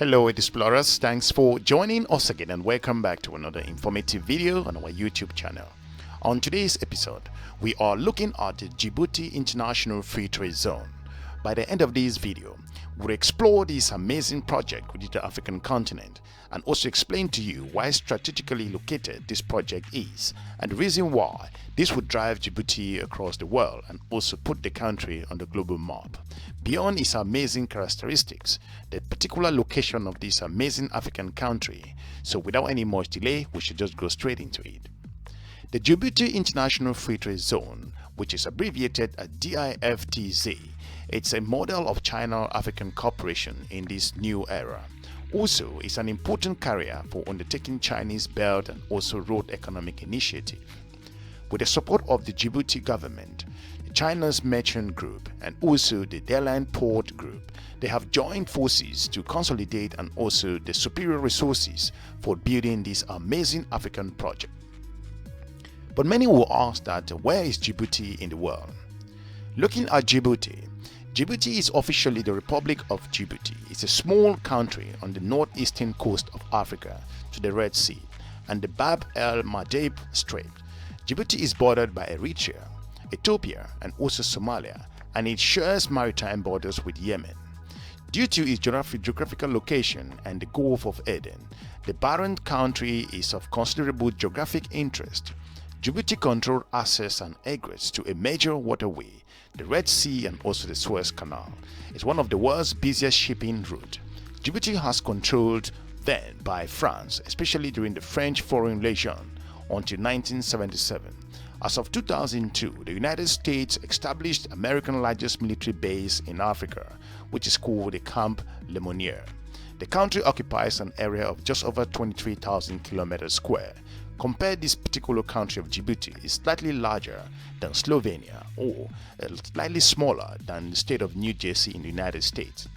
Hello EDUSPLORERs, thanks for joining us again and welcome back to another informative video on our YouTube channel. On today's episode, we are looking at the Djibouti International Free Trade Zone. By the end of this video, we'll explore this amazing project within the African continent and also explain to you why strategically located this project is and the reason why this would drive Djibouti across the world and also put the country on the global map. Beyond its amazing characteristics, the particular location of this amazing African country. So without any much delay, we should just go straight into it. The Djibouti International Free Trade Zone, which is abbreviated as DIFTZ, it's a model of China-African cooperation in this new era. Also, it's an important carrier for undertaking Chinese Belt and also Road Economic Initiative. With the support of the Djibouti government, China's Merchant Group and also the Dalian Port Group, they have joined forces to consolidate and also the superior resources for building this amazing African project. But many will ask that where is Djibouti in the world? Looking at Djibouti, Djibouti is officially the Republic of Djibouti. It's a small country on the northeastern coast of Africa to the Red Sea and the Bab el-Mandeb Strait. Djibouti is bordered by Eritrea, Ethiopia and also Somalia, and it shares maritime borders with Yemen. Due to its geographical location and the Gulf of Aden, the barren country is of considerable geographic interest. Djibouti controls access and egress to a major waterway, the Red Sea and also the Suez Canal. It's one of the world's busiest shipping routes. Djibouti has controlled then by France, especially during the French Foreign Legion until 1977. As of 2002, the United States established America's largest military base in Africa, which is called the Camp Lemonnier. The country occupies an area of just over 23,000 kilometers square. Compare this particular country of Djibouti is slightly larger than Slovenia or slightly smaller than the state of New Jersey in the United States.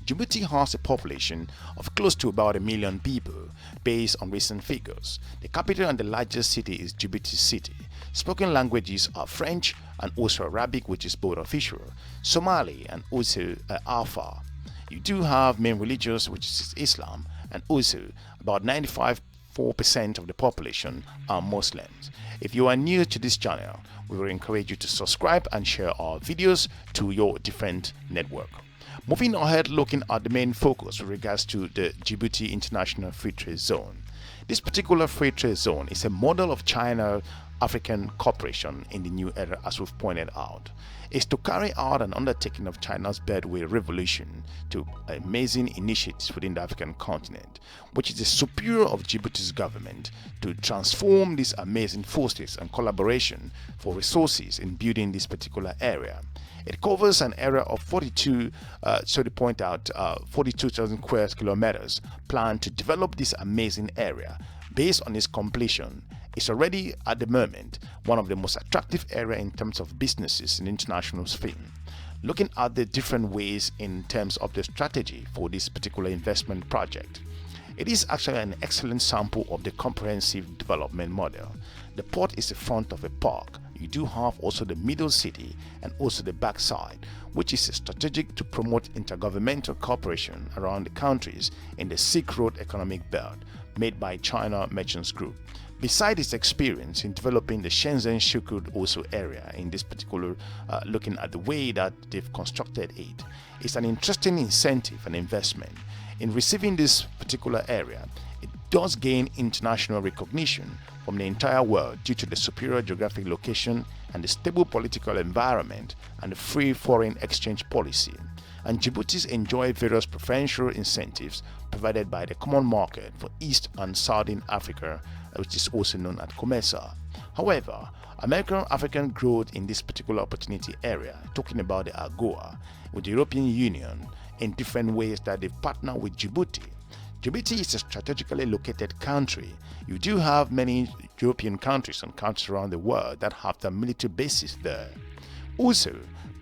Djibouti has a population of close to about 1 million people based on recent figures. The capital and the largest city is Djibouti City. Spoken languages are French and also Arabic, which is both official, Somali and also Alpha. You do have main religions, which is Islam, and also about 95% of the population are Muslims. If you are new to this channel, we will encourage you to subscribe and share our videos to your different network. Moving ahead, looking at the main focus with regards to the Djibouti International Free Trade Zone. This particular free trade zone is a model of China-African cooperation in the new era, as we've pointed out. It's to carry out an undertaking of China's Beltway revolution to amazing initiatives within the African continent, which is the superior of Djibouti's government to transform these amazing forces and collaboration for resources in building this particular area. It covers an area of 42,000 square kilometers planned to develop this amazing area. Based on its completion, it's already at the moment one of the most attractive areas in terms of businesses in the international sphere. Looking at the different ways in terms of the strategy for this particular investment project, it is actually an excellent sample of the comprehensive development model. The port is the front of a park. You do have also the middle city and also the backside, which is strategic to promote intergovernmental cooperation around the countries in the Silk Road Economic Belt made by China Merchants Group. Besides its experience in developing the Shenzhen Silk Road also area in this particular, looking at the way that they've constructed it, it's an interesting incentive and investment. In receiving this particular area, it does gain international recognition from the entire world due to the superior geographic location and the stable political environment and the free foreign exchange policy. And Djibouti enjoy various preferential incentives provided by the Common Market for East and Southern Africa, which is also known as COMESA. However, American-African growth in this particular opportunity area, talking about the AGOA, with the European Union in different ways that they've partnered with Djibouti. Djibouti is a strategically located country. You do have many European countries and countries around the world that have their military bases there. Also,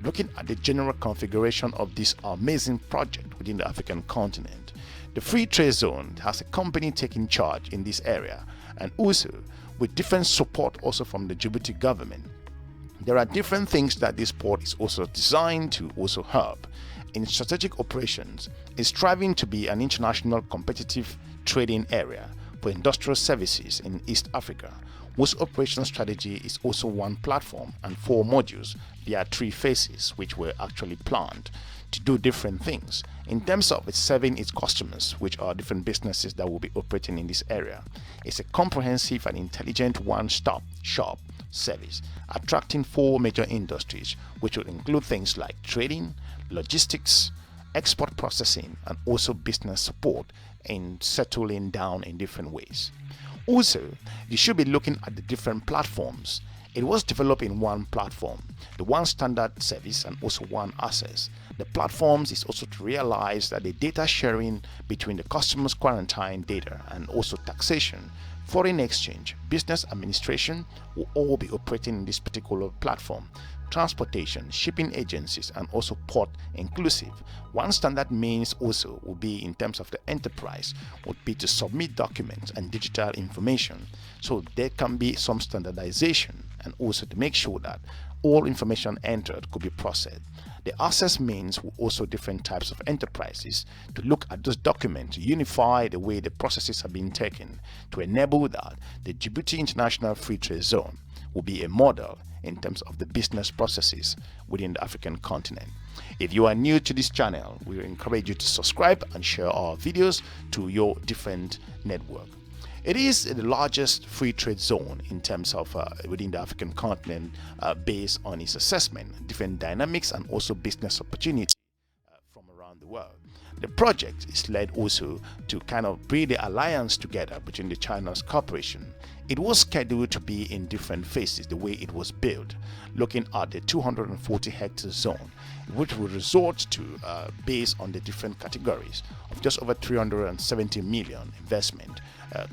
looking at the general configuration of this amazing project within the African continent, the Free Trade Zone has a company taking charge in this area and also with different support also from the Djibouti government. There are different things that this port is also designed to also help. in strategic operations is striving to be an international competitive trading area for industrial services in East Africa, whose operational strategy is also one platform and 4 modules via 3 phases, which were actually planned to do different things in terms of its serving its customers, which are different businesses that will be operating in this area. It's a comprehensive and intelligent one-stop shop service attracting 4 major industries, which will include things like trading, logistics, export processing, and also business support in settling down in different ways. Also, you should be looking at the different platforms. It was developed in one platform, the one standard service and also one access. The platforms is also to realize that the data sharing between the customer's quarantine data and also taxation, foreign exchange, business administration will all be operating in this particular platform. Transportation, shipping agencies, and also port inclusive. One standard means also will be in terms of the enterprise would be to submit documents and digital information, so there can be some standardization and also to make sure that all information entered could be processed. The access means also different types of enterprises to look at those documents to unify the way the processes have been taken to enable that the Djibouti International Free Trade Zone will be a model in terms of the business processes within the African continent. If you are new to this channel, we encourage you to subscribe and share our videos to your different network. It is the largest free trade zone in terms of within the African continent based on its assessment, different dynamics, and also business opportunity from around the world. The project is led also to kind of bring the alliance together between the China's cooperation. It was scheduled to be in different phases the way it was built, looking at the 240 hectare zone, which will resort to based on the different categories of just over 370 million investment,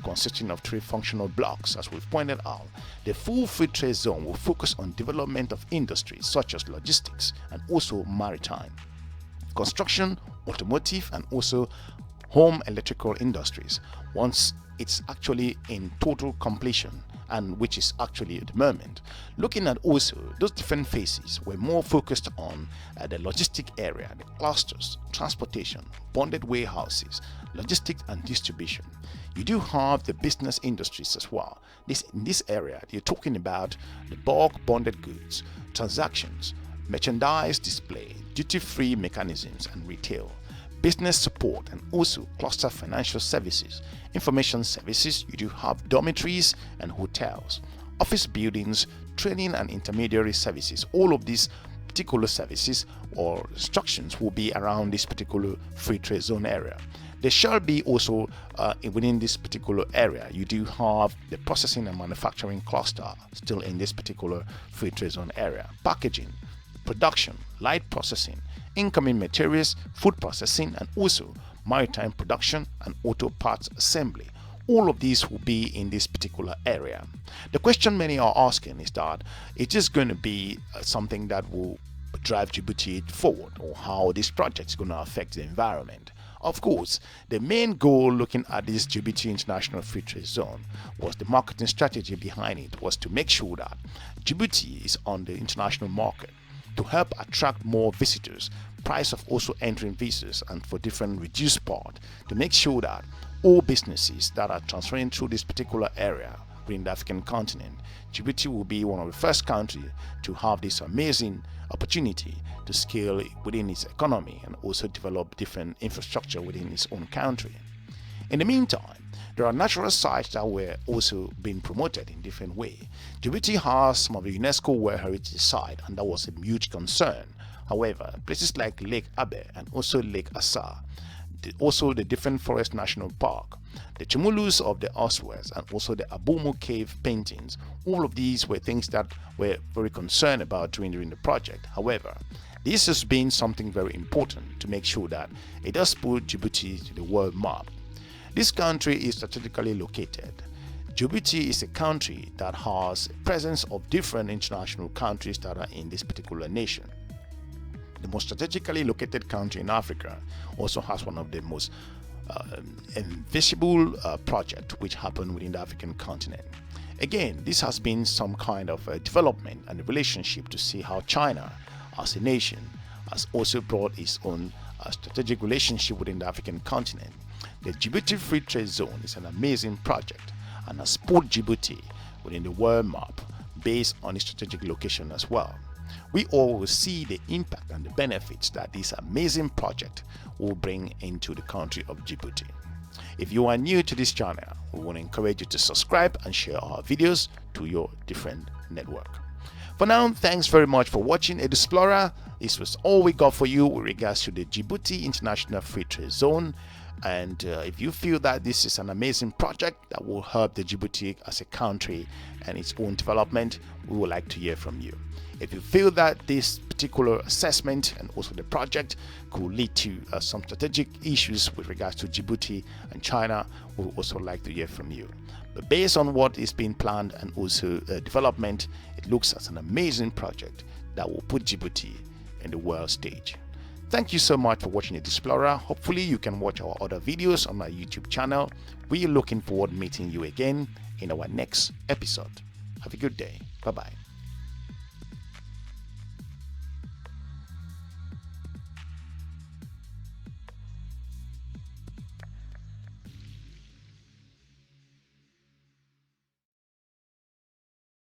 consisting of 3 functional blocks. As we've pointed out, the full free trade zone will focus on development of industries such as logistics and also maritime, construction, automotive, and also home electrical industries once it's actually in total completion, and which is actually at the moment. Looking at also those different phases were more focused on the logistic area, the clusters, transportation, bonded warehouses, logistics and distribution. You do have the business industries as well. In this area, you're talking about the bulk bonded goods, transactions, merchandise display, duty-free mechanisms and retail, business support, and also cluster financial services, information services. You do have dormitories and hotels, office buildings, training and intermediary services. All of these particular services or instructions will be around this particular free trade zone area. There shall be also within this particular area, you do have the processing and manufacturing cluster still in this particular free trade zone area, packaging, production, light processing, incoming materials, food processing, and also maritime production and auto parts assembly. All of these will be in this particular area. The question many are asking is that it is going to be something that will drive Djibouti forward, or how this project is going to affect the environment. Of course, the main goal looking at this Djibouti International Free Trade Zone was the marketing strategy behind it was to make sure that Djibouti is on the international market to help attract more visitors, price of also entering visas, and for different reduced part to make sure that all businesses that are transferring through this particular area within the African continent, Djibouti will be one of the first countries to have this amazing opportunity to scale within its economy and also develop different infrastructure within its own country. In the meantime, there are natural sites that were also being promoted in different ways. Djibouti has some of the UNESCO World Heritage Site, and that was a huge concern. However, places like Lake Abe and also Lake Assar, also the different Forest National Park, the Chumulus of the Oswes, and also the Abumu Cave paintings, all of these were things that we're very concerned about during the project. However, this has been something very important to make sure that it does put Djibouti to the world map. This country is strategically located. Djibouti is a country that has a presence of different international countries that are in this particular nation. The most strategically located country in Africa also has one of the most invisible projects which happen within the African continent. Again, this has been some kind of a development and a relationship to see how China as a nation has also brought its own strategic relationship within the African continent. The Djibouti Free Trade Zone is an amazing project and has put Djibouti within the world map based on its strategic location as well. We all will see the impact and the benefits that this amazing project will bring into the country of Djibouti. If you are new to this channel, we want to encourage you to subscribe and share our videos to your different network. For now, thanks very much for watching EDUSPLORER. This was all we got for you with regards to the Djibouti International Free Trade Zone. And if you feel that this is an amazing project that will help the Djibouti as a country and its own development, we would like to hear from you. If you feel that this particular assessment and also the project could lead to some strategic issues with regards to Djibouti and China, we would also like to hear from you. But based on what is being planned and also development, it looks as an amazing project that will put Djibouti in the world stage. Thank you so much for watching EDUSPLORER. Hopefully you can watch our other videos on my YouTube channel. We are looking forward to meeting you again in our next episode. Have a good day. Bye-bye.